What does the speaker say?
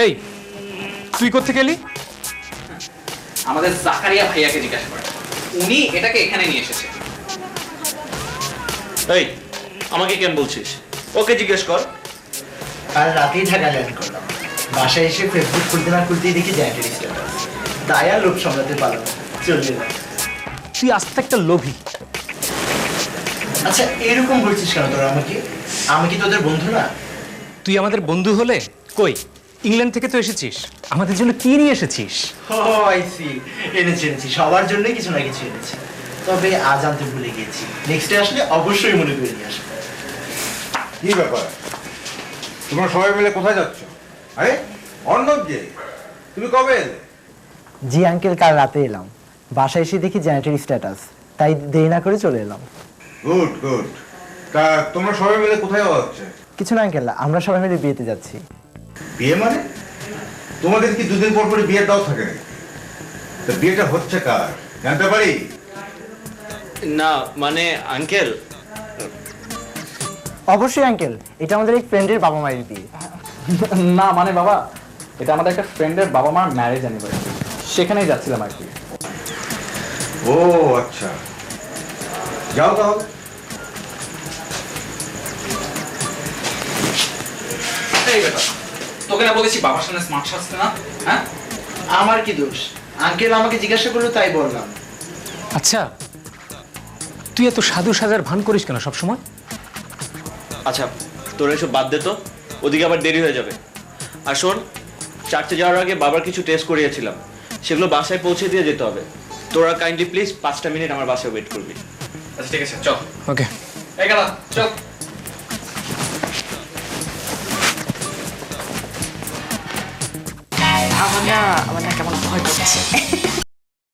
এই তুই কোত্থেকে এলি? আমাদের জাকারিয়া ভাইয়াকে জিজ্ঞাসা করে, উনি এটাকে এখানে নিয়ে এসেছে। এই আমাকে কেন বলছিস? ওকে জিজ্ঞেস কর। আর রাতেই ঢাকা ল্যান্ড করলাম। বাসায় এসে ফেসবুক খুলতে না খুলতেই দেখি জ্যানেটের স্ট্যাটাস। দায়া লোক সামলাতে পারলাম না, চলে এলাম। তুই আস্তে একটা লোভী। আচ্ছা এরকম বলছিস কেন তোরা আমাকে? আমি কি তোদের বন্ধু না? তুই আমাদের বন্ধু হলে কই ইংল্যান্ড থেকে তো এসেছিস, আমাদের জন্য কি নিয়ে এসেছিস? ও আই সি, এনেছি সবার জন্যই কিছু না কিছু এনেছি। তবে আজ আনতে ভুলে গিয়েছি, নেক্সটে আসলে অবশ্যই মনে করে নিয়ে আসবো। কি ব্যাপার, তোমরা সবাই মিলে কোথায় যাচ্ছ? আরে অর্ণব যে, তুমি কবে এলে? জি আঙ্কেল, কাল রাতে এলাম। বাসায় এসে দেখি জ্যানেটের স্ট্যাটাস, তাই দেরি না করে চলে এলাম। Good good. তা তোমরা সবাই মিলে কোথায় যাওয়া হচ্ছে? কিছু না আঙ্কেল, আমরা সবাই মিলে বিয়েতে যাচ্ছি। বিয়ে মানে? তোমাদের কি দুদিন পর পরে বিয়ের দাও থাকে নাকি? তা বিয়েটা হচ্ছে কার জানতে পারি? না মানে আঙ্কেল, অবশ্যই আঙ্কেল, এটা আমাদের এক ফ্রেন্ডের বাবা মায়ের বিয়ে। না মানে বাবা, এটা আমাদের একটা ফ্রেন্ডের বাবা মার ম্যারেজ অ্যানিভার্সারি, সেখানেই যাচ্ছিলাম আর কি। ও আচ্ছা, যাও তাহলে। এই বেটা, তোকে না বলেছি বাবার সামনে স্মার্ট সাজতে না? হ্যাঁ, আমার কি দোষ? আঙ্কেল আমাকে জিজ্ঞাসা করলো তাই বললাম। আচ্ছা তুই এত সাধু সাজার ভান করিস কেন সব সময়? আচ্ছা তোরা এসব বাদ দে তো, ওদিকে আবার দেরি হয়ে যাবে। আর শোন, চার্চে যাওয়ার আগে বাবার কিছু টেস্ট করিয়েছিলাম, সেগুলো বাসায় পৌঁছে দিয়ে যেতে হবে। তোরা কাইন্ডলি প্লিজ 5টা মিনিট আমার বাসায় ওয়েট করবি। আচ্ছা ঠিক আছে, চল। ওকে এই গেলা, চল। আমার না কেমন ভয় করছে।